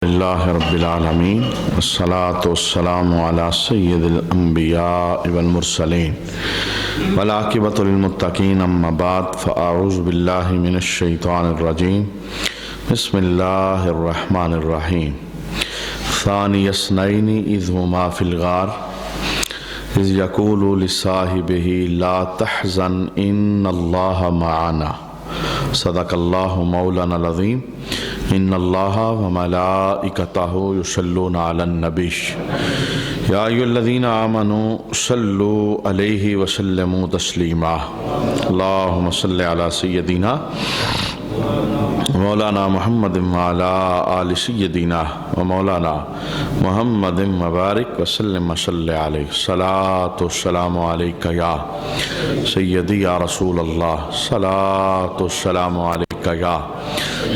اللہ رب العالمین والصلاة والسلام علی سید الانبیاء والمرسلین والعاقبۃ للمتقین اما بعد فاعوذ باللہ من الشیطان الرجیم بسم اللہ الرحمن الرحیم ثانی اثنین اذ ہما فی الغار اذ یقول لصاحبہ لا تحزن ان اللہ معنا صدق اللہ مولانا العظیم ان اللہ وملائکتہ یصلون علی النبی یا ایھا الذین آمنوا صلوا علیہ وسلموا تسلیما اللہم صل علی سیدنا مولانا محمد وعلی آل سیدنا ومولانا محمد مبارک وسلم صلی علیہ صلاۃ والسلام علیک یا سیدی یا رسول اللہ صلاۃ والسلام علیک یا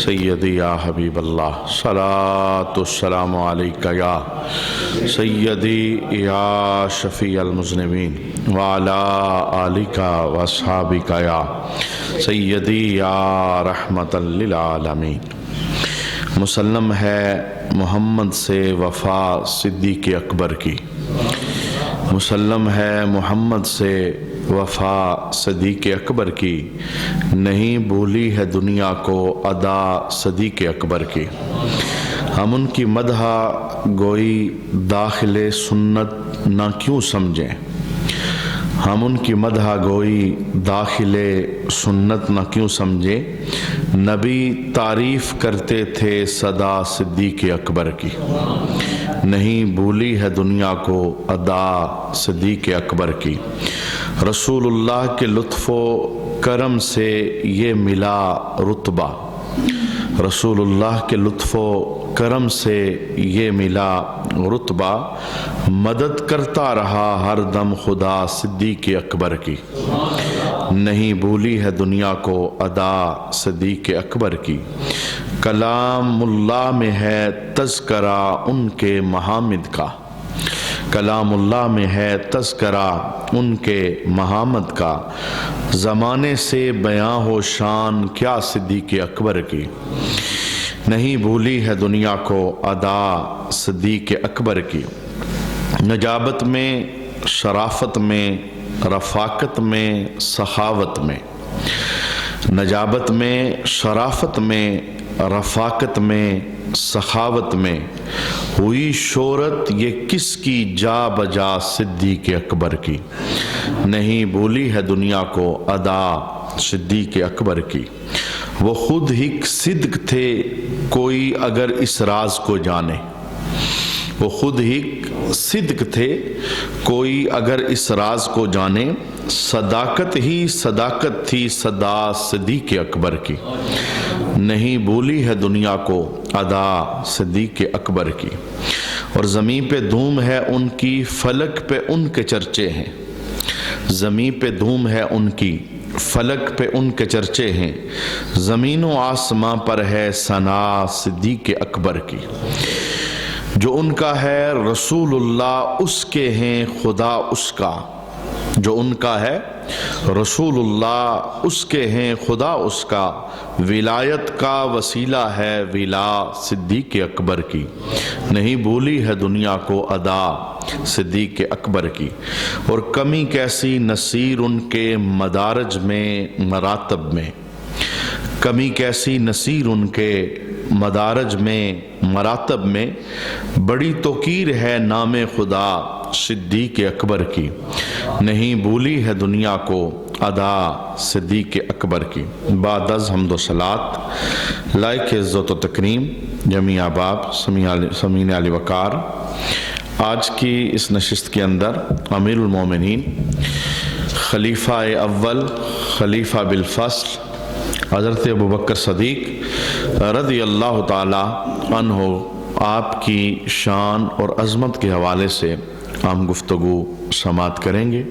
سیدی یا حبیب اللہ صلاۃ والسلام علیک یا سیدی یا شفیع المذنبین وعلی آلک واصحابک یا سیدی یا رحمت للعالمین۔ مسلم ہے محمد سے وفا صدیق اکبر کی، مسلم ہے محمد سے وفا صدیق اکبر کی، نہیں بھولی ہے دنیا کو ادا صدیق اکبر کی۔ ہم ان کی مدح گوئی داخل سنت نہ کیوں سمجھیں، ہم ان کی مدح گوئی داخل سنت نہ کیوں سمجھیں، نبی تعریف کرتے تھے صدا صدیق اکبر کی، نہیں بھولی ہے دنیا کو ادا صدیق اکبر کی۔ رسول اللہ کے لطف و کرم سے یہ ملا رتبہ، رسول اللہ کے لطف و کرم سے یہ ملا رتبہ، مدد کرتا رہا ہر دم خدا صدیق اکبر کی، نہیں بھولی ہے دنیا کو ادا صدیق اکبر کی۔ کلام اللہ میں ہے تذکرہ ان کے محامد کا، کلام اللہ میں ہے تذکرہ ان کے محامد کا، زمانے سے بیاں ہو شان کیا صدیق اکبر کی، نہیں بھولی ہے دنیا کو ادا صدیق اکبر کی۔ نجابت میں، شرافت میں، رفاقت میں، سخاوت میں، نجابت میں، شرافت میں، رفاقت میں، سخاوت میں ہوئی شہرت یہ کس کی جا بجا صدیق اکبر کی، نہیں بھولی ہے دنیا کو ادا صدیق اکبر کی۔ وہ خود ہی صدق تھے کوئی اگر اس راز کو جانے، وہ خود ہی صدق تھے کوئی اگر اس راز کو جانے، صداقت ہی صداقت تھی صدا صدیق اکبر کی، نہیں بھولی ہے دنیا کو ادا صدیق اکبر کی۔ اور زمین پہ دھوم ہے ان کی، فلک پہ ان کے چرچے ہیں، زمین پہ دھوم ہے ان کی، فلک پہ ان کے چرچے ہیں، زمین و آسماں پر ہے ثنا صدیق اکبر کی۔ جو ان کا ہے رسول اللہ اس کے ہیں خدا اس کا، جو ان کا ہے رسول اللہ اس کے ہیں خدا اس کا، ولایت کا وسیلہ ہے ولا صدیق اکبر کی، نہیں بھولی ہے دنیا کو ادا صدیق اکبر کی۔ اور کمی کیسی نصیر ان کے مدارج میں مراتب میں، کمی کیسی نصیر ان کے مدارج میں مراتب میں، بڑی توقیر ہے نام خدا صدیق اکبر کی، نہیں بھولی ہے دنیا کو ادا صدیق اکبر کی۔ بعد از حمد و صلات لائق عزت و تکریم جمیع احباب سمعین علی وقار، آج کی اس نشست کے اندر امیر المومنین خلیفہ اول خلیفہ بالفصل حضرت ابوبکر صدیق رضی اللہ تعالی عنہ آپ کی شان اور عظمت کے حوالے سے ہم گفتگو سماعت کریں گے۔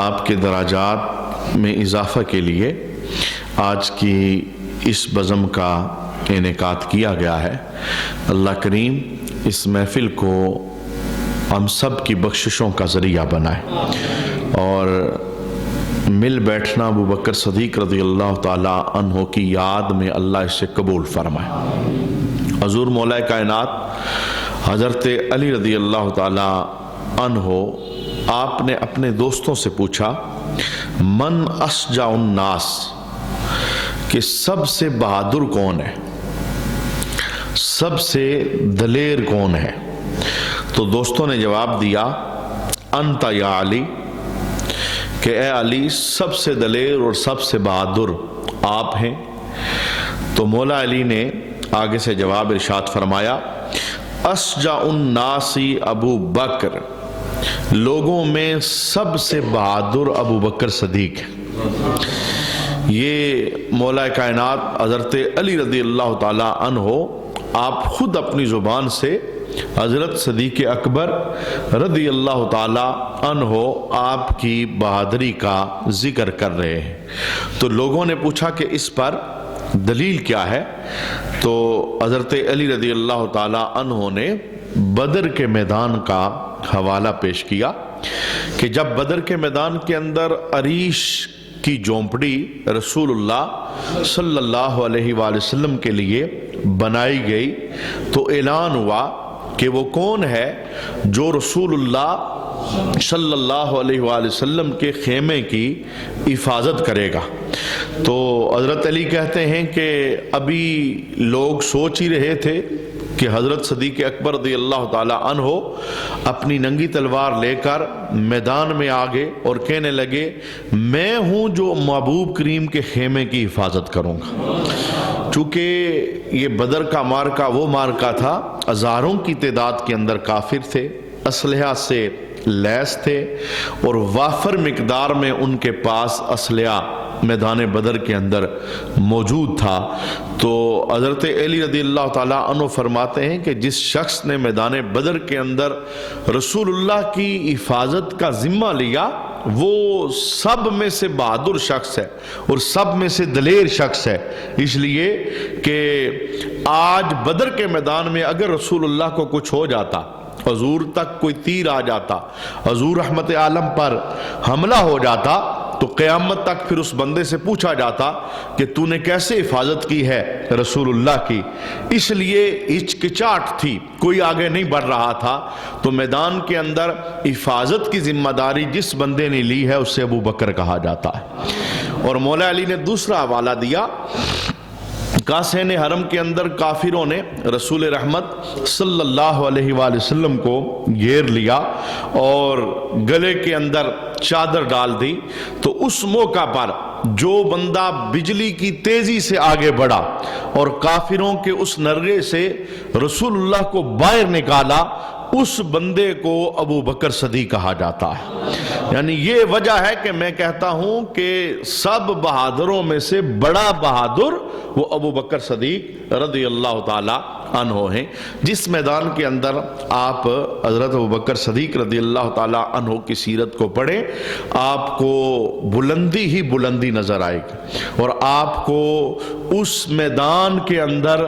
آپ کے درجات میں اضافہ کے لیے آج کی اس بزم کا انعقاد کیا گیا ہے۔ اللہ کریم اس محفل کو ہم سب کی بخششوں کا ذریعہ بنائے، اور مل بیٹھنا ابوبکر صدیق رضی اللہ تعالی عنہ کی یاد میں اللہ اسے قبول فرمائے۔ حضور مولا کائنات حضرت علی رضی اللہ تعالی عنہ آپ نے اپنے دوستوں سے پوچھا من اشجع الناس، کہ سب سے بہادر کون ہے، سب سے دلیر کون ہے؟ تو دوستوں نے جواب دیا انت یا علی، کہ اے علی سب سے دلیر اور سب سے بہادر آپ ہیں۔ تو مولا علی نے آگے سے جواب ارشاد فرمایا اشجع الناس ابو بکر، لوگوں میں سب سے بہادر ابو بکر صدیق ہے۔ یہ مولا کائنات حضرت علی رضی اللہ تعالی عنہ آپ خود اپنی زبان سے حضرت صدیق اکبر رضی اللہ تعالی عنہ آپ کی بہادری کا ذکر کر رہے ہیں۔ تو لوگوں نے پوچھا کہ اس پر دلیل کیا ہے؟ تو حضرت علی رضی اللہ تعالی عنہ نے بدر کے میدان کا حوالہ پیش کیا کہ جب بدر کے میدان کے اندر عریش کی جھونپڑی رسول اللہ صلی اللہ علیہ وآلہ وسلم کے لیے بنائی گئی تو اعلان ہوا کہ وہ کون ہے جو رسول اللہ صلی اللہ علیہ وآلہ وسلم کے خیمے کی حفاظت کرے گا۔ تو حضرت علی کہتے ہیں کہ ابھی لوگ سوچ ہی رہے تھے کہ حضرت صدیق اکبر رضی اللہ تعالی عنہ اپنی ننگی تلوار لے کر میدان میں آگے اور کہنے لگے میں ہوں جو محبوب کریم کے خیمے کی حفاظت کروں گا۔ چونکہ یہ بدر کا مارکا وہ مارکا تھا، ہزاروں کی تعداد کے اندر کافر تھے، اسلحہ سے لیس تھے اور وافر مقدار میں ان کے پاس اسلحہ میدان بدر کے اندر موجود تھا۔ تو حضرت علی رضی اللہ تعالیٰ عنہ فرماتے ہیں کہ جس شخص نے میدان بدر کے اندر رسول اللہ کی حفاظت کا ذمہ لیا وہ سب میں سے بہادر شخص ہے اور سب میں سے دلیر شخص ہے، اس لیے کہ آج بدر کے میدان میں اگر رسول اللہ کو کچھ ہو جاتا، حضور تک کوئی تیر آ جاتا، حضور رحمت عالم پر حملہ ہو جاتا تو قیامت تک پھر اس بندے سے پوچھا جاتا کہ تو نے کیسے حفاظت کی ہے رسول اللہ کی۔ اس لیے ہچکچاہٹ تھی، کوئی آگے نہیں بڑھ رہا تھا، تو میدان کے اندر حفاظت کی ذمہ داری جس بندے نے لی ہے اسے ابو بکر کہا جاتا ہے۔ اور مولا علی نے دوسرا حوالہ دیا، قاسین حرم کے اندر کافروں نے رسول رحمت صلی اللہ علیہ وآلہ وسلم کو گھیر لیا اور گلے کے اندر چادر ڈال دی، تو اس موقع پر جو بندہ بجلی کی تیزی سے آگے بڑھا اور کافروں کے اس نرغے سے رسول اللہ کو باہر نکالا، اس بندے کو ابو بکر صدیق کہا جاتا ہے۔ یعنی یہ وجہ ہے کہ میں کہتا ہوں کہ سب بہادروں میں سے بڑا بہادر وہ ابو بکر صدیق رضی اللہ تعالی عنہ ہیں۔ جس میدان کے اندر آپ حضرت ابو بکر صدیق رضی اللہ تعالی عنہ کی سیرت کو پڑھیں، آپ کو بلندی ہی بلندی نظر آئے گی، اور آپ کو اس میدان کے اندر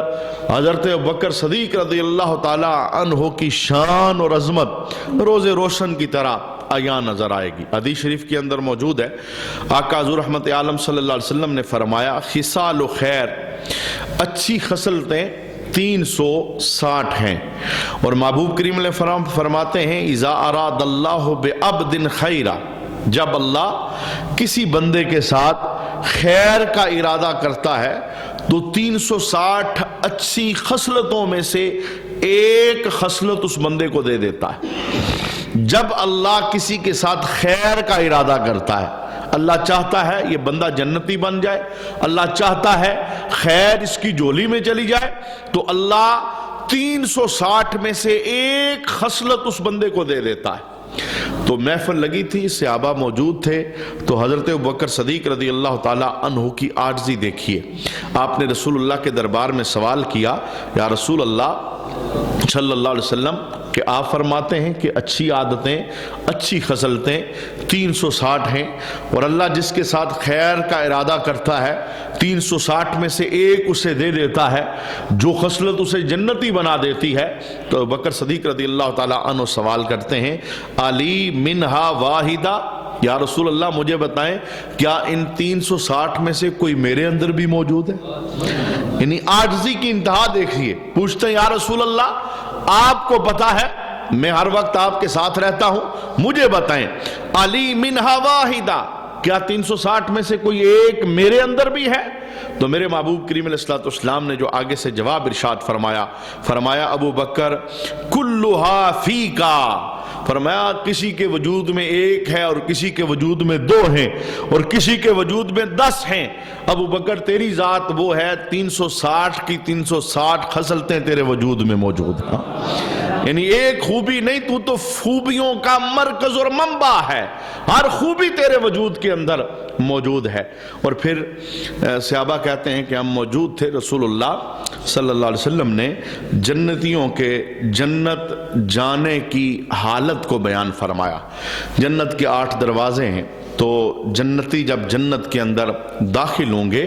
حضرت ابو بکر صدیق رضی اللہ تعالی عنہ کی شان اور عظمت روز روشن کی طرح عیاں نظر آئے گی۔ حدیث شریف کے اندر موجود ہے، آقا حضور رحمت عالم صلی اللہ علیہ وسلم نے فرمایا خصال و خیر، اچھی خصلتیں 360 ہیں، اور محبوب کریم علیہ فرماتے ہیں اذا اراد اللہ بعبد خیرا، جب اللہ کسی بندے کے ساتھ خیر کا ارادہ کرتا ہے تو 360 اچھی خصلتوں میں سے ایک خصلت اس بندے کو دے دیتا ہے۔ جب اللہ کسی کے ساتھ خیر کا ارادہ کرتا ہے، اللہ چاہتا ہے یہ بندہ جنتی بن جائے، اللہ چاہتا ہے خیر اس کی جولی میں چلی جائے، تو اللہ 360 میں سے ایک خصلت اس بندے کو دے دیتا ہے۔ تو محفل لگی تھی، صحابہ موجود تھے، تو حضرت ابوبکر صدیق رضی اللہ تعالی عنہ کی عاجزی دیکھیے۔ آپ نے رسول اللہ کے دربار میں سوال کیا، یا رسول اللہ صلی اللہ علیہ وسلم، کہ آپ فرماتے ہیں کہ اچھی عادتیں، اچھی خصلتیں 360 ہیں، اور اللہ جس کے ساتھ خیر کا ارادہ کرتا ہے 360 میں سے ایک اسے دے دیتا ہے، جو خصلت اسے جنتی بنا دیتی ہے۔ تو ابوبکر صدیق رضی اللہ تعالی عنہ سوال کرتے ہیں علی منہا واحدہ، یا رسول اللہ مجھے بتائیں کیا ان 360 میں سے کوئی میرے اندر بھی موجود ہے؟ یعنی عاجزی کی انتہا دیکھیے. پوچھتے ہیں یا رسول اللہ آپ کو پتا ہے میں ہر وقت آپ کے ساتھ رہتا ہوں, مجھے بتائیں علی منہا واحدہ, کیا 360 میں سے کوئی ایک میرے اندر بھی ہے؟ تو میرے محبوب کریم علیہ السلام نے جو آگے سے جواب ارشاد فرمایا ابو بکر کلھا فیکا, فرمایا کسی کے وجود میں ایک ہے اور کسی کے وجود میں 2 ہیں اور کسی کے وجود میں 10 ہیں. ابو بکر تیری ذات وہ ہے 360 کی 360 خصلتیں تیرے وجود میں موجود ہیں. یعنی ایک خوبی نہیں, تو تو خوبیوں کا مرکز اور منبع ہے, ہر خوبی تیرے وجود کے اندر موجود ہے. اور پھر صحابہ کہتے ہیں کہ ہم موجود تھے, رسول اللہ صلی اللہ علیہ وسلم نے جنتیوں کے جنت جانے کی حالت کو بیان فرمایا. جنت کے 8 دروازے ہیں, تو جنتی جب جنت کے اندر داخل ہوں گے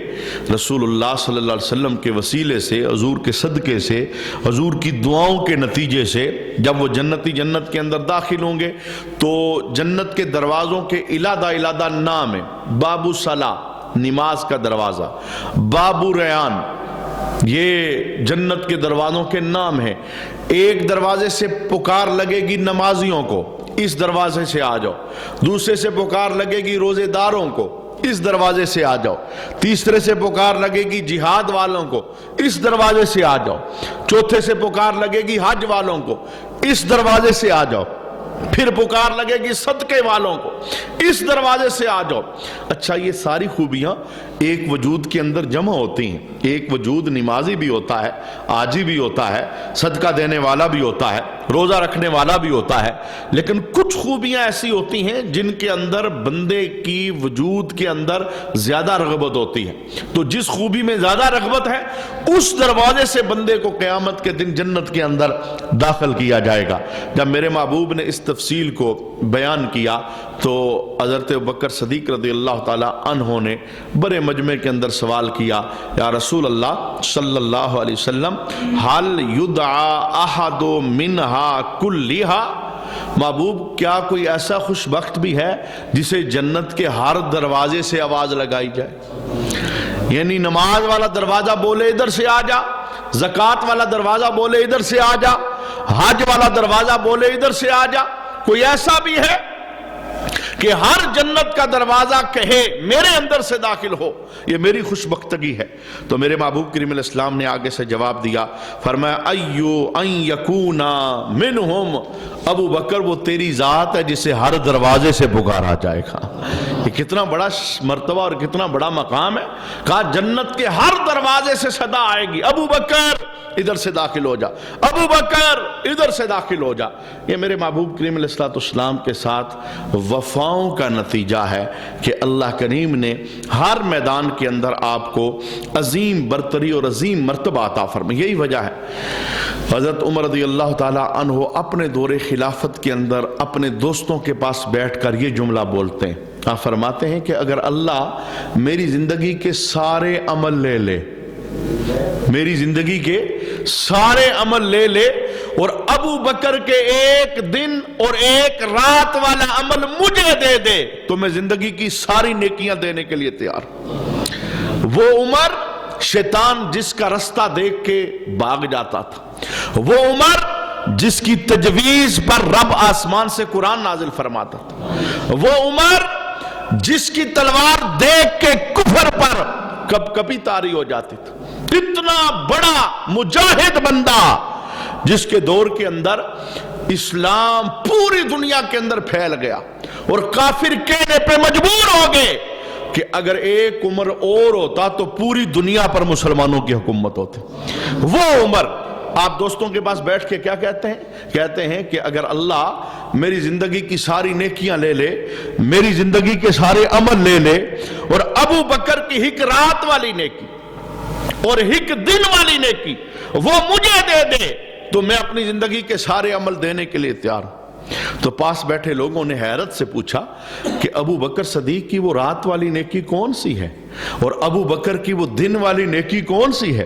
رسول اللہ صلی اللہ علیہ وسلم کے وسیلے سے, حضور کے صدقے سے, حضور کی دعاؤں کے نتیجے سے جب وہ جنتی جنت کے اندر داخل ہوں گے تو جنت کے دروازوں کے علادہ نام ہے. باب الصلاۃ نماز کا دروازہ, باب ریان یہ جنت کے دروازوں کے نام ہیں. ایک دروازے سے پکار لگے گی نمازیوں کو, اس دروازے سے آ جاؤ. دوسرے سے پکار لگے گی روزے داروں کو, اس دروازے سے آ جاؤ. تیسرے سے پکار لگے گی جہاد والوں کو, اس دروازے سے آ جاؤ. چوتھے سے پکار لگے گی حج والوں کو, اس دروازے سے آ جاؤ. پھر پکار لگے گی صدقے والوں کو, اس دروازے سے آ جاؤ. اچھا یہ ساری خوبیاں ایک وجود کے اندر جمع ہوتی ہیں. ایک وجود نمازی بھی ہوتا ہے, آجی بھی ہوتا ہے, صدقہ دینے والا بھی ہوتا ہے, روزہ رکھنے والا بھی ہوتا ہے, لیکن کچھ خوبیاں ایسی ہوتی ہیں جن کے اندر بندے کی وجود کے اندر زیادہ رغبت ہوتی ہے. تو جس خوبی میں زیادہ رغبت ہے اس دروازے سے بندے کو قیامت کے دن جنت کے اندر داخل کیا جائے گا. جب میرے محبوب نے اس تفصیل کو بیان کیا تو حضرت ابوبکر صدیق رضی اللہ تعالی عنہ نے بڑے مجمع کے اندر سوال کیا, یا رسول اللہ صلی اللہ علیہ وسلم حل یدعا احد منہا کلھا, محبوب کیا کوئی ایسا خوش بخت بھی ہے جسے جنت کے ہر دروازے سے آواز لگائی جائے؟ یعنی نماز والا دروازہ بولے ادھر سے آ جا, زکوٰۃ والا دروازہ بولے ادھر سے آ جا, حج والا دروازہ بولے ادھر سے آ جا. کوئی ایسا بھی ہے کہ ہر جنت کا دروازہ کہے میرے اندر سے داخل ہو؟ یہ میری خوش بختگی ہے. تو میرے محبوب کریم علیہ السلام نے آگے سے جواب دیا, فرمایا ایو ان یکونا منہم, ابو بکر وہ تیری ذات ہے جسے ہر دروازے سے پکارا جائے گا. یہ کتنا بڑا مرتبہ اور کتنا بڑا مقام ہے. کہا جنت کے ہر دروازے سے صدا آئے گی, ابو بکر ادھر سے داخل ہو جا, ابو بکر ادھر سے داخل ہو جا. یہ میرے محبوب کریم علیہ السلام کے ساتھ وفاؤں کا نتیجہ ہے کہ اللہ کریم نے ہر میدان کے اندر آپ کو عظیم برتری اور عظیم مرتبہ عطا فرمایا. یہی وجہ ہے حضرت عمر رضی اللہ تعالی عنہ اپنے دور خلافت کے اندر اپنے دوستوں کے پاس بیٹھ کر یہ جملہ بولتے ہیں. آپ فرماتے ہیں کہ اگر اللہ میری زندگی کے سارے عمل لے لے, میری زندگی کے سارے عمل لے لے اور ابو بکر کے ایک دن اور ایک رات والا عمل مجھے دے دے تو میں زندگی کی ساری نیکیاں دینے کے لیے تیار. وہ عمر شیطان جس کا رستہ دیکھ کے بھاگ جاتا تھا, وہ عمر جس کی تجویز پر رب آسمان سے قرآن نازل فرماتا تھا, وہ عمر جس کی تلوار دیکھ کے کفر پر کب کبھی طاری ہو جاتی تھی. اتنا بڑا مجاہد بندہ جس کے دور کے اندر اسلام پوری دنیا کے اندر پھیل گیا اور کافر کہنے پہ مجبور ہو گئے کہ اگر ایک عمر اور ہوتا تو پوری دنیا پر مسلمانوں کی حکومت ہوتی. وہ عمر آپ دوستوں کے پاس بیٹھ کے کیا کہتے ہیں؟ کہتے ہیں کہ اگر اللہ میری زندگی کی ساری نیکیاں لے لے, میری زندگی کے سارے عمل لے لے اور ابو بکر کی ایک رات والی نیکی اور ایک دن والی نیکی وہ مجھے دے دے تو میں اپنی زندگی کے سارے عمل دینے کے لیے تیار ہوں. تو پاس بیٹھے لوگوں نے حیرت سے پوچھا کہ ابو بکر صدیق کی وہ رات والی نیکی کون سی ہے اور ابو بکر کی وہ دن والی نیکی کون سی ہے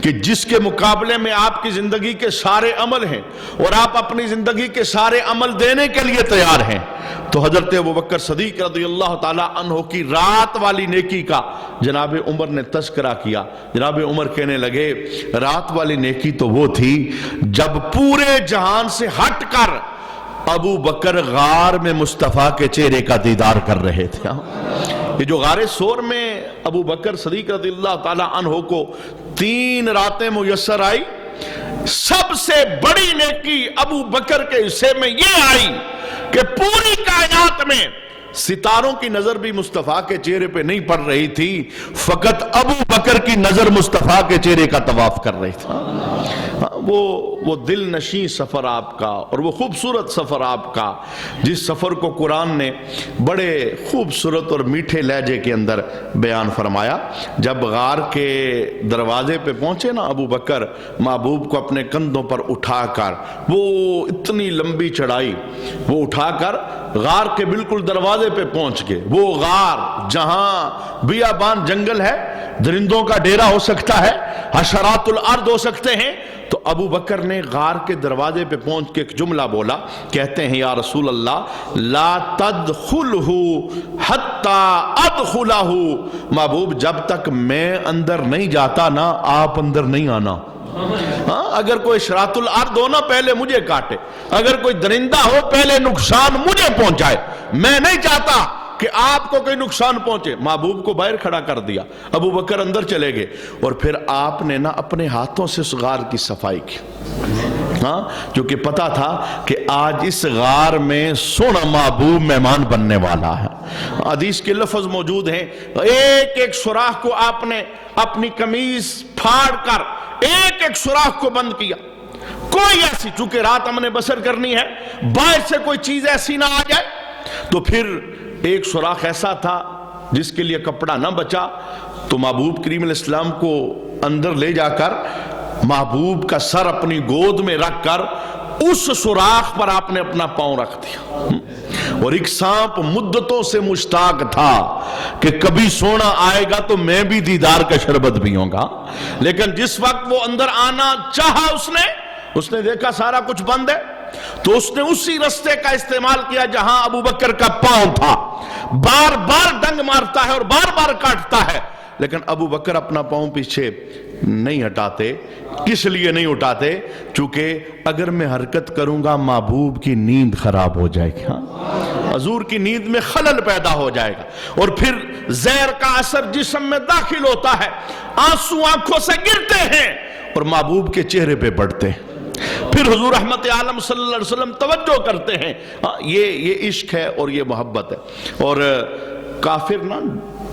کہ جس کے مقابلے میں آپ کی زندگی کے سارے عمل ہیں اور آپ اپنی زندگی کے سارے عمل دینے کے لیے تیار ہیں؟ تو حضرت ابو بکر صدیق رضی اللہ تعالی عنہ کی رات والی نیکی کا جناب عمر نے تذکرہ کیا۔ جناب عمر کہنے لگے رات والی نیکی تو وہ تھی جب پورے جہان سے ہٹ کر ابو بکر غار میں مصطفیٰ کے چہرے کا دیدار کر رہے تھے۔ یہ جو غار سور میں ابو بکر صدیق رضی اللہ تعالی عنہ کو 3 راتیں میسر آئی، سب سے بڑی نیکی ابو بکر کے حصے میں یہ آئی کہ پوری کائنات میں ستاروں کی نظر بھی مصطفیٰ کے چہرے پہ نہیں پڑ رہی تھی، فقط ابو بکر کی نظر مصطفیٰ کے چہرے کا طواف کر رہی تھی۔ وہ دل نشیں سفر آپ کا اور وہ خوبصورت سفر آپ کا، جس سفر کو قرآن نے بڑے خوبصورت اور میٹھے لہجے کے اندر بیان فرمایا۔ جب غار کے دروازے پہ پہنچے نا ابو بکر، محبوب کو اپنے کندھوں پر اٹھا کر، وہ اتنی لمبی چڑھائی وہ اٹھا کر غار کے بالکل دروازے پہ پہنچ گئے۔ وہ غار جہاں بیابان جنگل ہے، درندوں کا ڈیرا ہو سکتا ہے، حشرات الارض ہو سکتے ہیں، تو ابو بکر نے غار کے دروازے پہ پہنچ کے ایک جملہ بولا، کہتے ہیں یا رسول اللہ لا تدخلہ حتی ادخلہ، محبوب جب تک میں اندر نہیں جاتا نا آپ اندر نہیں آنا۔ اگر کوئی شراط الارض ہو نا پہلے مجھے کاٹے، اگر کوئی درندہ ہو پہلے نقصان مجھے پہنچائے، میں نہیں چاہتا کہ آپ کو کوئی نقصان پہنچے۔ محبوب کو باہر کھڑا کر دیا، ابو بکر اندر چلے گئے اور پھر آپ نے نا اپنے ہاتھوں سے اس غار کی صفائی کی، جو کہ پتا تھا کہ آج اس غار میں سونا محبوب مہمان بننے والا ہے۔ حدیث کے لفظ موجود ہیں، ایک ایک سوراخ کو آپ نے اپنی قمیض پھاڑ کر ایک ایک سوراخ کو بند کیا، کوئی ایسی، چونکہ رات ہم نے بسر کرنی ہے، باہر سے کوئی چیز ایسی نہ آ جائے۔ تو پھر ایک سوراخ ایسا تھا جس کے لیے کپڑا نہ بچا، تو محبوب کریم علیہ السلام کو اندر لے جا کر محبوب کا سر اپنی گود میں رکھ کر اس سوراخ پر آپ نے اپنا پاؤں رکھ دیا، اور ایک سانپ مدتوں سے مشتاق تھا کہ کبھی سونا آئے گا تو میں بھی دیدار کا شربت پیوں گا، لیکن جس وقت وہ اندر آنا چاہا اس نے دیکھا سارا کچھ بند ہے، تو اس نے اسی رستے کا استعمال کیا جہاں ابو بکر کا پاؤں تھا۔ بار بار ڈنگ مارتا ہے اور بار بار کاٹتا ہے، لیکن ابو بکر اپنا پاؤں پیچھے نہیں ہٹاتے۔ کس لیے نہیں اٹھاتے؟ چونکہ اگر میں حرکت کروں گا محبوب کی نیند خراب ہو جائے گی، حضور کی نیند میں خلل پیدا ہو جائے گا، اور پھر زہر کا اثر جسم میں داخل ہوتا ہے، آنسو آنکھوں سے گرتے ہیں اور محبوب کے چہرے پہ پڑتے ہیں۔ پھر حضور رحمت عالم صلی اللہ علیہ وسلم توجہ کرتے ہیں، یہ عشق ہے اور یہ محبت ہے۔ اور کافر نا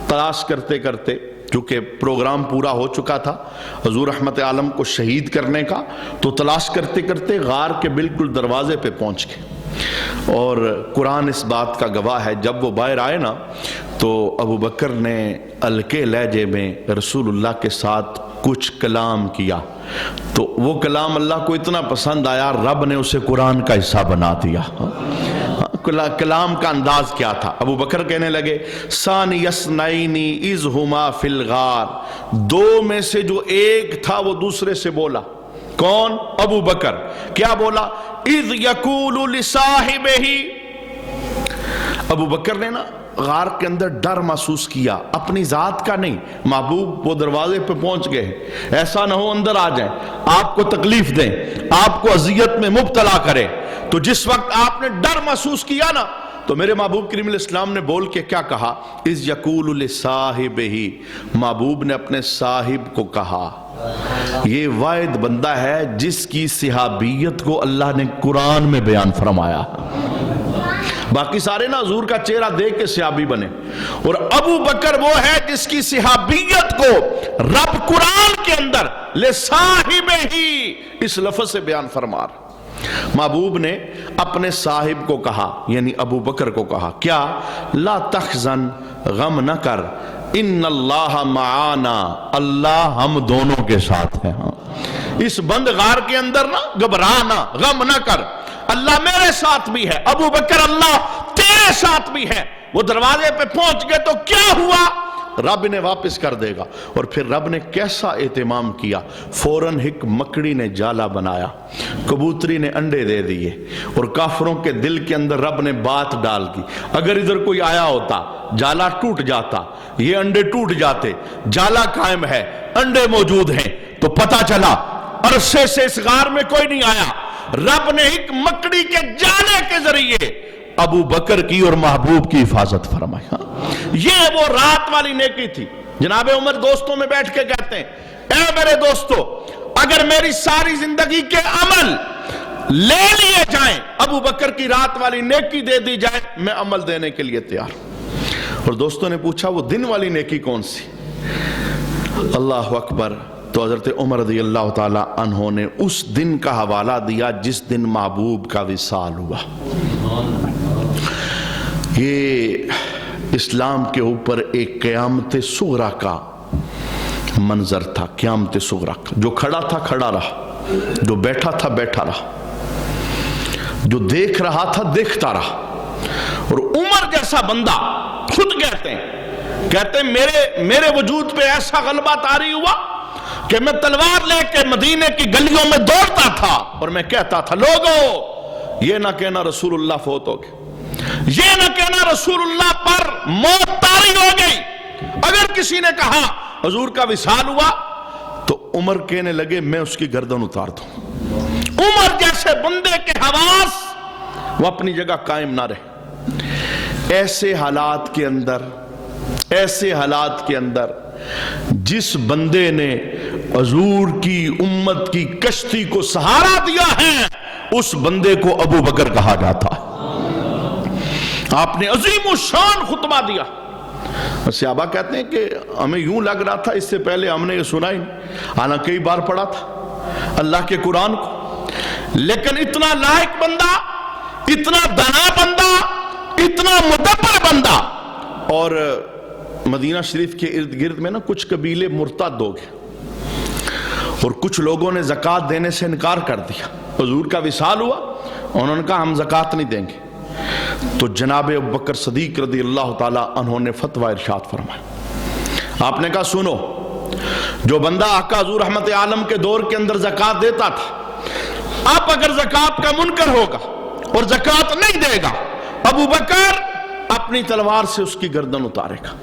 تلاش کرتے کرتے، کیونکہ پروگرام پورا ہو چکا تھا حضور رحمت عالم کو شہید کرنے کا، تو تلاش کرتے کرتے غار کے بالکل دروازے پہ پہنچ گئے، اور قرآن اس بات کا گواہ ہے جب وہ باہر آئے نا تو ابو بکر نے ہلکے لہجے میں رسول اللہ کے ساتھ کچھ کلام کیا، تو وہ کلام اللہ کو اتنا پسند آیا رب نے اسے قرآن کا حصہ بنا دیا۔ کلام کا انداز کیا تھا؟ ابو بکر کہنے لگے ثانی اثنین اذ ہما فی الغار، دو میں سے جو ایک تھا وہ دوسرے سے بولا۔ کون؟ ابو بکر۔ کیا بولا؟ اذ یقول لصاحبہ، ابو بکر نے نا غار کے اندر ڈر محسوس کیا، اپنی ذات کا نہیں، محبوب وہ دروازے پہ پہنچ گئے، ایسا نہ ہو اندر آ جائیں، آپ کو تکلیف دیں، آپ کو اذیت میں مبتلا کرے۔ تو جس وقت آپ نے ڈر محسوس کیا نا تو میرے محبوب کریم علیہ السلام نے بول کے کیا کہا؟ اذ یقول لصاحبہ، محبوب نے اپنے صاحب کو کہا۔ یہ واحد بندہ ہے جس کی صحابیت کو اللہ نے قرآن میں بیان فرمایا، باقی سارے نا حضور کا چہرہ دیکھ کے صحابی بنے، اور ابو بکر وہ ہے جس کی صحابیت کو رب قرآن کے اندر لصاحبہ اس لفظ سے بیان فرما رہا۔ محبوب نے اپنے صاحب کو کہا، یعنی ابو بکر کو کہا، کیا؟ لا تحزن، غم نہ کر، ان اللہ معانا، اللہ ہم دونوں کے ساتھ ہے۔ اس بند غار کے اندر نا گھبرانا، غم نہ کر، اللہ میرے ساتھ بھی ہے، ابو بکر اللہ تیرے ساتھ بھی ہے۔ وہ دروازے پہ پہنچ گئے تو کیا ہوا؟ رب نے واپس کر دے گا۔ اور پھر رب نے کیسا اہتمام کیا، فوراً ایک مکڑی نے جالا بنایا، کبوتری نے انڈے دے دیے، اور کافروں کے دل کے اندر رب نے بات ڈال دی، اگر ادھر کوئی آیا ہوتا جالا ٹوٹ جاتا، یہ انڈے ٹوٹ جاتے، جالا قائم ہے، انڈے موجود ہیں، تو پتا چلا عرصے سے اس غار میں کوئی نہیں آیا۔ رب نے ایک مکڑی کے جالے کے ذریعے ابو بکر کی اور محبوب کی حفاظت فرمائی۔ یہ وہ رات والی نیکی تھی۔ جناب عمر دوستوں میں بیٹھ کے کہتے ہیں، اے میرے دوستو، اگر میری ساری زندگی کے عمل لے لیے جائیں، ابو بکر کی رات والی نیکی دے دی جائے، میں عمل دینے کے لیے تیار۔ اور دوستوں نے پوچھا وہ دن والی نیکی کون سی؟ اللہ اکبر۔ تو حضرت عمر رضی اللہ تعالی عنہ نے اس دن کا حوالہ دیا جس دن محبوب کا وصال ہوا۔ یہ اسلام کے اوپر ایک قیامت صغریٰ کا منظر تھا، قیامت صغریٰ کا۔ جو کھڑا تھا کھڑا رہا، جو بیٹھا تھا بیٹھا رہا، جو دیکھ رہا تھا دیکھتا رہا۔ اور عمر جیسا بندہ خود کہتے ہیں میرے وجود پہ ایسا غلبہ طاری ہوا کہ میں تلوار لے کے مدینے کی گلیوں میں دوڑتا تھا اور میں کہتا تھا، لوگو یہ نہ کہنا رسول اللہ فوت ہو گئے، یہ نہ کہنا رسول اللہ پر موت طاری ہو گئی۔ اگر کسی نے کہا حضور کا وصال ہوا تو عمر کہنے لگے میں اس کی گردن اتار دوں۔ عمر جیسے بندے کے حواس وہ اپنی جگہ قائم نہ رہے۔ ایسے حالات کے اندر جس بندے نے حضور کی امت کی کشتی کو سہارا دیا ہے، اس بندے کو ابو بکر کہا جاتا۔ آپ نے عظیم الشان خطبہ دیا۔ صحابہ کہتے ہیں کہ ہمیں یوں لگ رہا تھا اس سے پہلے ہم نے یہ سنا ہی نہیں، حالانکہ کئی بار پڑھا تھا اللہ کے قرآن کو، لیکن اتنا لائق بندہ، اتنا دانا بندہ، اتنا مدبر بندہ۔ اور مدینہ شریف کے ارد گرد میں نا کچھ قبیلے مرتد ہو گئے اور کچھ لوگوں نے زکوٰۃ دینے سے انکار کر دیا۔ حضور کا وصال ہوا، انہوں نے کہا ہم زکوٰۃ نہیں دیں گے۔ تو جناب ابوبکر صدیق رضی اللہ تعالی عنہ نے فتویٰ ارشاد فرمایا۔ آپ نے کہا سنو، جو بندہ آقا حضور رحمت عالم کے دور کے اندر زکوٰۃ دیتا تھا، اب اگر زکوٰۃ کا منکر ہوگا اور زکوٰۃ نہیں دے گا، ابو بکر اپنی تلوار سے اس کی گردن اتارے گا۔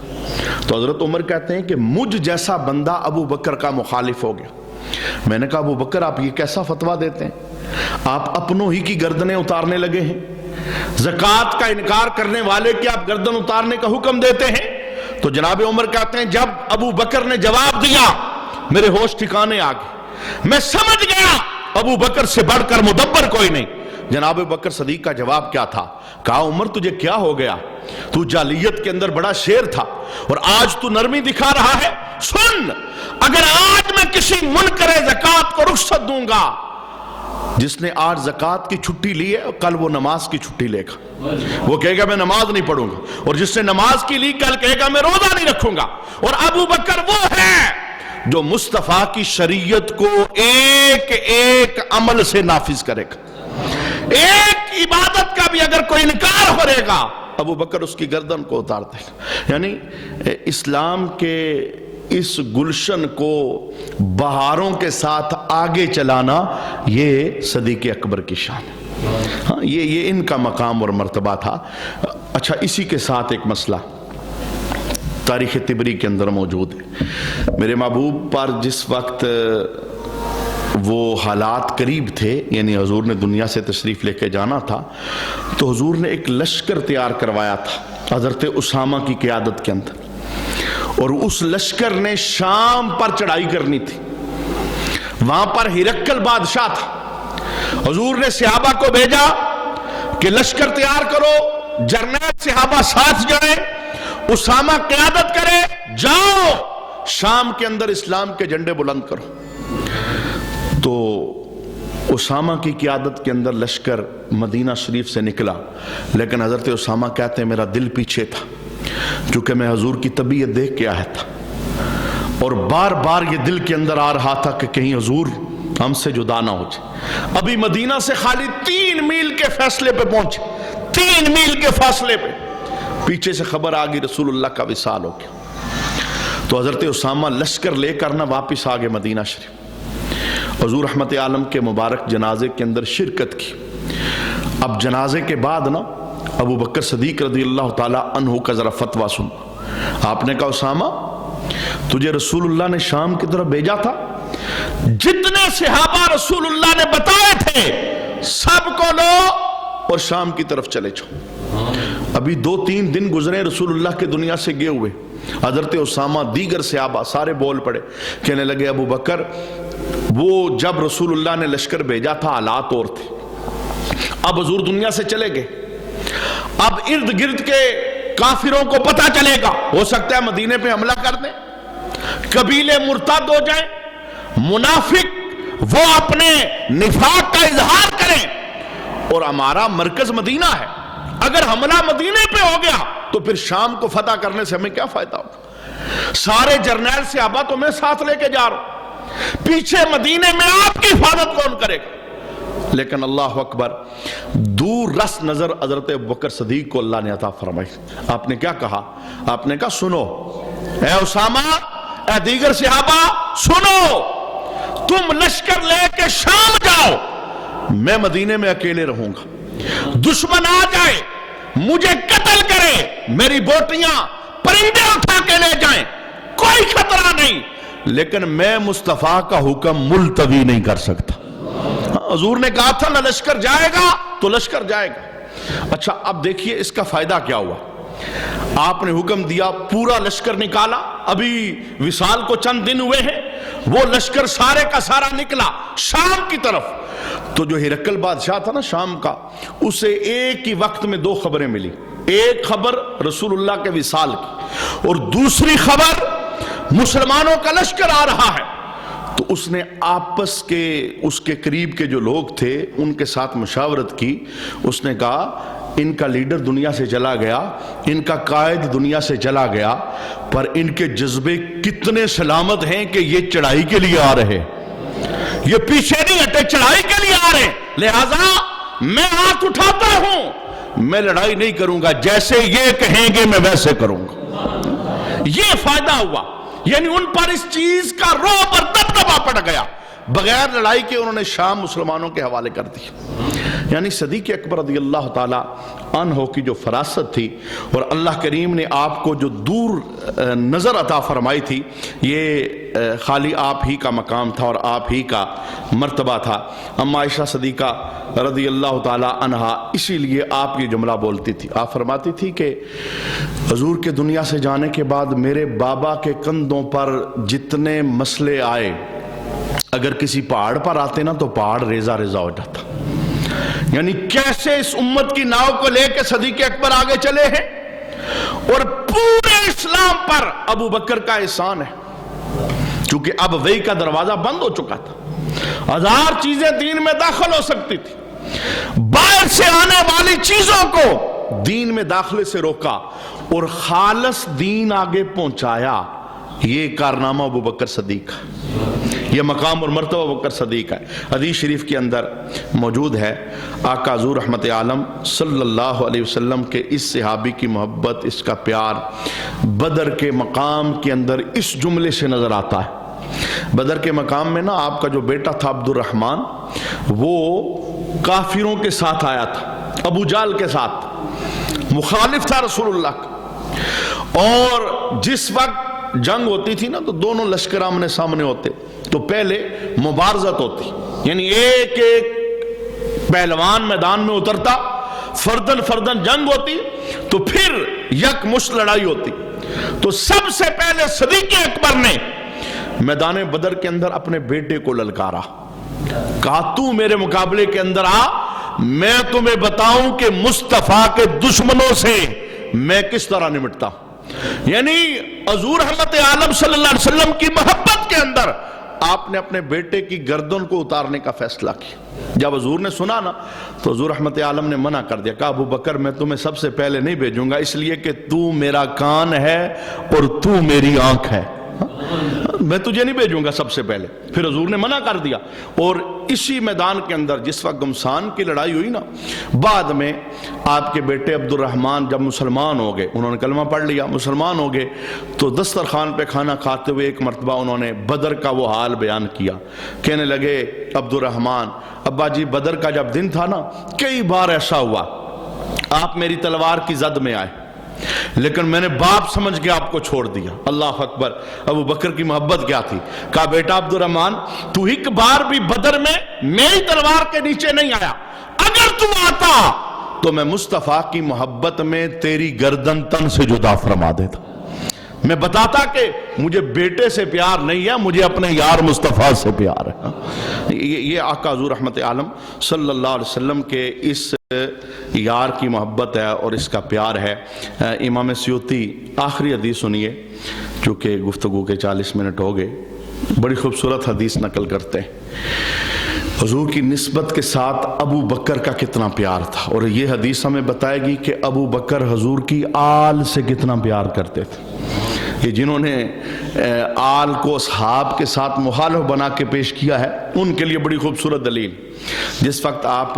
تو حضرت عمر کہتے ہیں کہ مجھ جیسا بندہ ابو بکر کا مخالف ہو گیا۔ میں نے کہا ابو بکر آپ یہ کیسا فتویٰ دیتے ہیں؟ آپ اپنوں ہی کی گردنیں اتارنے لگے ہیں، زکوٰۃ کا انکار کرنے والے کی آپ گردن اتارنے کا حکم دیتے ہیں؟ تو جناب عمر کہتے ہیں جب ابو بکر نے جواب دیا میرے ہوش ٹھکانے آ گئے، میں سمجھ گیا ابو بکر سے بڑھ کر مدبر کوئی نہیں۔ جناب بکر صدیق کا جواب کیا تھا؟ کہا عمر تجھے کیا ہو گیا؟ تو جاہلیت کے اندر بڑا شیر تھا اور آج تو نرمی دکھا رہا ہے۔ سن، اگر آج میں کسی منکر زکوٰۃ کو رخصت دوں گا، جس نے آج زکوٰۃ کی چھٹی لی ہے کل وہ نماز کی چھٹی لے گا، وہ کہے گا میں نماز نہیں پڑھوں گا، اور جس نے نماز کی لی کل کہے گا میں روزہ نہیں رکھوں گا۔ اور ابو بکر وہ ہے جو مصطفیٰ کی شریعت کو ایک ایک عمل سے نافذ کرے گا۔ ایک عبادت کا بھی اگر کوئی انکار کرے گا ابو بکر اس کی گردن کو اتار دے گا۔ یعنی اسلام کے اس گلشن کو بہاروں کے ساتھ آگے چلانا یہ صدیق اکبر کی شان ہے۔ ہاں یہ ان کا مقام اور مرتبہ تھا۔ اچھا، اسی کے ساتھ ایک مسئلہ تاریخ طبری کے اندر موجود ہے۔ میرے محبوب پر جس وقت وہ حالات قریب تھے، یعنی حضور نے دنیا سے تشریف لے کے جانا تھا، تو حضور نے ایک لشکر تیار کروایا تھا حضرت اسامہ کی قیادت کے اندر، اور اس لشکر نے شام پر چڑھائی کرنی تھی۔ وہاں پر ہرقل بادشاہ تھا۔ حضور نے صحابہ کو بھیجا کہ لشکر تیار کرو، جرنیل صحابہ ساتھ جائیں، اسامہ قیادت کرے، جاؤ شام کے اندر اسلام کے جھنڈے بلند کرو۔ تو اسامہ کی قیادت کے اندر لشکر مدینہ شریف سے نکلا، لیکن حضرت اسامہ کہتے ہیں میرا دل پیچھے تھا، کیونکہ میں حضور کی طبیعت دیکھ کے آیا تھا، اور بار بار یہ دل کے اندر آ رہا تھا کہ کہیں حضور ہم سے جدا نہ ہو جائے۔ ابھی مدینہ سے خالی 3 میل کے فاصلے پہ پہنچے، 3 میل کے فاصلے پہ پیچھے سے خبر آ گئی رسول اللہ کا وصال ہو گیا۔ تو حضرت اسامہ لشکر لے کر نہ واپس آگے مدینہ شریف، حضور رحمت عالم کے مبارک جنازے کے اندر شرکت کی۔ اب جنازے کے بعد نا ابو بکر صدیق رضی اللہ تعالیٰ عنہ کا ذرا فتویٰ سن۔ آپ نے کہا اسامہ تجھے رسول اللہ نے شام کی طرف بھیجا تھا، جتنے صحابہ رسول اللہ نے بتائے تھے سب کو لو اور شام کی طرف چلے جاؤ۔ ابھی 2-3 دن گزرے رسول اللہ کے دنیا سے گئے ہوئے، حضرت اسامہ دیگر صحابہ سارے بول پڑے، کہنے لگے ابو بکر وہ جب رسول اللہ نے لشکر بھیجا تھا حالات اور تھے، اب حضور دنیا سے چلے گئے، اب ارد گرد کے کافروں کو پتہ چلے گا، ہو سکتا ہے مدینے پہ حملہ کر دیں، قبیلے مرتد ہو جائیں، منافق وہ اپنے نفاق کا اظہار کریں، اور ہمارا مرکز مدینہ ہے، اگر حملہ مدینے پہ ہو گیا تو پھر شام کو فتح کرنے سے ہمیں کیا فائدہ ہوگا؟ سارے جرنیل صحابہ تو میں ساتھ لے کے جا رہا ہوں، پیچھے مدینے میں آپ کی حفاظت کون کرے گا؟ لیکن اللہ اکبر، دور رس نظر حضرت ابوبکر صدیق کو اللہ نے عطا فرمائی۔ آپ نے کیا کہا؟ آپ نے کہا سنو اے اسامہ، اے دیگر صحابہ سنو، تم لشکر لے کے شام جاؤ، میں مدینے میں اکیلے رہوں گا، دشمن آ جائے مجھے قتل کرے، میری بوٹیاں پرندے اٹھا کے لے جائیں، کوئی خطرہ نہیں، لیکن میں مصطفیٰ کا حکم ملتوی نہیں کر سکتا۔ حضور نے کہا تھا نہ لشکر جائے گا تو لشکر جائے گا۔ اچھا اب دیکھیے اس کا فائدہ کیا ہوا۔ آپ نے حکم دیا، پورا لشکر نکالا، ابھی وصال کو چند دن ہوئے ہیں، وہ لشکر سارے کا سارا نکلا شام کی طرف۔ تو جو ہرقل بادشاہ تھا نا شام کا، اسے ایک ہی وقت میں 2 خبریں ملی، ایک خبر رسول اللہ کے وصال کی اور دوسری خبر مسلمانوں کا لشکر آ رہا ہے۔ تو اس نے آپس کے اس کے قریب کے جو لوگ تھے ان کے ساتھ مشاورت کی، اس نے کہا ان کا لیڈر دنیا سے چلا گیا، ان کا قائد دنیا سے چلا گیا، پر ان کے جذبے کتنے سلامت ہیں کہ یہ چڑھائی کے لیے آ رہے، یہ پیچھے نہیں ہٹے، چڑھائی کے لیے آ رہے، لہذا میں ہاتھ اٹھاتا ہوں، میں لڑائی نہیں کروں گا، جیسے یہ کہیں گے میں ویسے کروں گا۔ یہ فائدہ ہوا، یعنی ان پر اس چیز کا رعب اور دبدبا پڑ گیا، بغیر لڑائی کے انہوں نے شام مسلمانوں کے حوالے کر دی۔ یعنی صدیق اکبر رضی اللہ تعالیٰ عنہ کی جو فراست تھی اور اللہ کریم نے آپ کو جو دور نظر عطا فرمائی تھی، یہ خالی آپ ہی کا مقام تھا اور آپ ہی کا مرتبہ تھا۔ اما عائشہ صدیقہ رضی اللہ تعالیٰ عنہا اسی لیے آپ یہ جملہ بولتی تھی، آپ فرماتی تھی کہ حضور کے دنیا سے جانے کے بعد میرے بابا کے کندھوں پر جتنے مسئلے آئے، اگر کسی پہاڑ پر آتے نا تو پہاڑ ریزہ ریزہ ہو جاتا۔ یعنی کیسے اس امت کی ناؤ کو لے کے صدیق اکبر آگے چلے ہیں، اور پورے اسلام پر ابو بکر کا احسان ہے، چونکہ اب وحی کا دروازہ بند ہو چکا تھا، 1000 چیزیں دین میں داخل ہو سکتی تھی، باہر سے آنے والی چیزوں کو دین میں داخلے سے روکا اور خالص دین آگے پہنچایا۔ یہ کارنامہ ابو بکر صدیق، یہ مقام اور مرتبہ ابو بکر صدیق ہے۔ حدیث شریف کے اندر موجود ہے، آقا حضور رحمت عالم صلی اللہ علیہ وسلم کے اس صحابی کی محبت، اس کا پیار بدر کے مقام کے اندر اس جملے سے نظر آتا ہے۔ بدر کے مقام میں نا آپ کا جو بیٹا تھا عبد الرحمن، وہ کافروں کے ساتھ آیا تھا، ابو جال کے ساتھ، مخالف تھا رسول اللہ کا، اور جس وقت جنگ ہوتی تھی نا تو دونوں لشکر آمنے سامنے ہوتے، تو پہلے مبارزت ہوتی، یعنی ایک ایک پہلوان میدان میں اترتا، فردن فردن جنگ ہوتی، تو پھر یک مشت لڑائی ہوتی۔ تو سب سے پہلے صدیق اکبر نے میدان بدر کے اندر اپنے بیٹے کو للکارا، کہا تو میرے مقابلے کے اندر آ، میں تمہیں بتاؤں کہ مصطفیٰ کے دشمنوں سے میں کس طرح نمٹتا ہوں۔ یعنی حضور رحمت عالم صلی اللہ علیہ وسلم کی محبت کے اندر آپ نے اپنے بیٹے کی گردن کو اتارنے کا فیصلہ کیا۔ جب حضور نے سنا نا تو حضور رحمت عالم نے منع کر دیا، کہا ابو بکر میں تمہیں سب سے پہلے نہیں بھیجوں گا، اس لیے کہ تو میرا کان ہے اور تو میری آنکھ ہے، میں تجھے نہیں بھیجوں گا سب سے پہلے. پھر حضور نے منع کر دیا. اور اسی میدان کے اندر جس وقت گمسان کی لڑائی ہوئی نا، بعد میں آپ کے بیٹے عبد الرحمن جب مسلمان ہو گئے، انہوں نے کلمہ پڑھ لیا، مسلمان ہو گئے، تو دسترخوان پہ کھانا کھاتے ہوئے ایک مرتبہ انہوں نے بدر کا وہ حال بیان کیا. کہنے لگے عبد الرحمن، ابا جی بدر کا جب دن تھا نا، کئی بار ایسا ہوا آپ میری تلوار کی زد میں آئے، لیکن میں نے باپ سمجھ کے آپ کو چھوڑ دیا. اللہ اکبر. ابو بکر کی محبت کیا تھی. کہا بیٹا عبد الرحمن، تو ایک بار بھی بدر میں میری تلوار کے نیچے نہیں آیا، اگر تو آتا تو میں مصطفیٰ کی محبت میں تیری گردن تن سے جدا فرما دیتا. میں بتاتا کہ مجھے بیٹے سے پیار نہیں ہے، مجھے اپنے یار مصطفیٰ سے پیار ہے. یہ آقا حضور رحمت عالم صلی اللہ علیہ وسلم کے اس یار کی محبت ہے اور اس کا پیار ہے. امام سیوطی آخری حدیث سنیے، چونکہ گفتگو کے 40 منٹ ہو گئے. بڑی خوبصورت حدیث نقل کرتے ہیں. حضور کی نسبت کے ساتھ ابو بکر کا کتنا پیار تھا، اور یہ حدیث ہمیں بتائے گی کہ ابو بکر حضور کی آل سے کتنا پیار کرتے تھے. یہ جنہوں نے آل کو اصحاب کے ساتھ مخالف بنا کے پیش کیا ہے، ان کے لیے بڑی خوبصورت دلیل. جس وقت آپ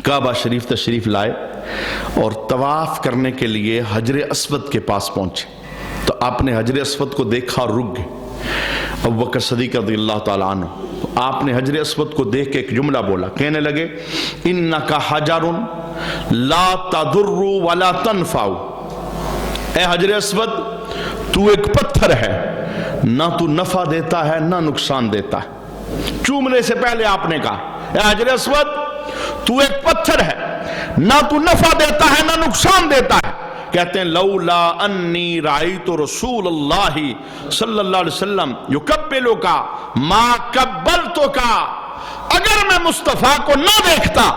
کعبہ شریف تشریف لائے اور طواف کرنے کے لیے حجر اسود کے پاس پہنچے، تو آپ نے حجر اسود کو دیکھا اور رک گئے. ابو بکر صدیق رضی اللہ تعالیٰ عنہ، آپ نے حجر اسود کو دیکھ کے ایک جملہ بولا. کہنے لگے انکا حجر لا تضر ولا تنفع. اے حجر اسود، تو ایک پتھر ہے، نہ تو نفع دیتا ہے نہ نقصان دیتا ہے. چومنے سے پہلے آپ نے کہا اے حجر اسود، تو ایک پتھر ہے، نہ تو نفع دیتا ہے نہ نقصان دیتا ہے. کہتے ہیں لولا انی رأیت رسول اللہ صلی اللہ علیہ وسلم یقبلک ما قبلتک. اگر میں مصطفیٰ کو نہ دیکھتا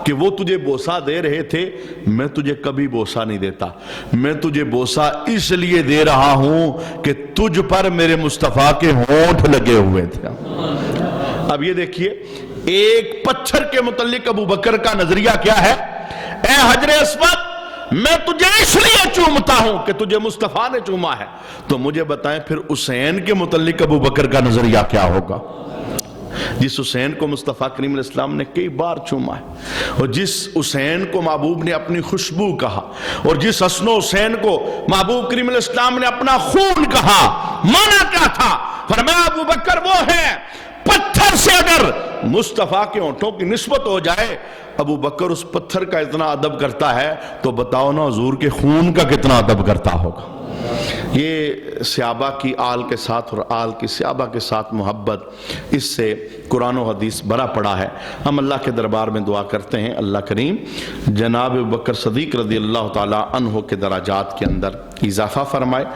کہ وہ تجھے بوسہ دے رہے تھے، میں تجھے کبھی بوسہ نہیں دیتا. میں تجھے بوسہ اس لیے دے رہا ہوں کہ تجھ پر میرے مصطفیٰ کے ہونٹ لگے ہوئے تھے. اب یہ دیکھیے، ایک پتھر کے متعلق ابو بکر کا نظریہ کیا ہے. اے حجر اسود، میں تجھے اس لیے چومتا ہوں کہ تجھے مصطفیٰ نے چوما ہے. تو مجھے بتائیں پھر حسین کے متعلق ابو بکر کا نظریہ کیا ہوگا، جس حسین کو مصطفیٰ کریم علیہ السلام نے کئی بار چوما ہے، اور جس حسین کو محبوب نے اپنی خوشبو کہا، اور جس حسن و حسین کو محبوب کریم علیہ السلام نے اپنا خون کہا. مانا کیا تھا؟ فرمایا ابو بکر وہ ہے، پتھر سے اگر مصطفیٰ کے ہونٹوں کی نسبت ہو جائے، ابو بکر اس پتھر کا اتنا ادب کرتا ہے، تو بتاؤ نا حضور کے خون کا کتنا ادب کرتا ہوگا. یہ صحابہ کی آل کے ساتھ اور آل کی صحابہ کے ساتھ محبت، اس سے قرآن و حدیث بھرا پڑا ہے. ہم اللہ کے دربار میں دعا کرتے ہیں اللہ کریم جناب ابو بکر صدیق رضی اللہ تعالی عنہ کے درجات کے اندر اضافہ فرمائے.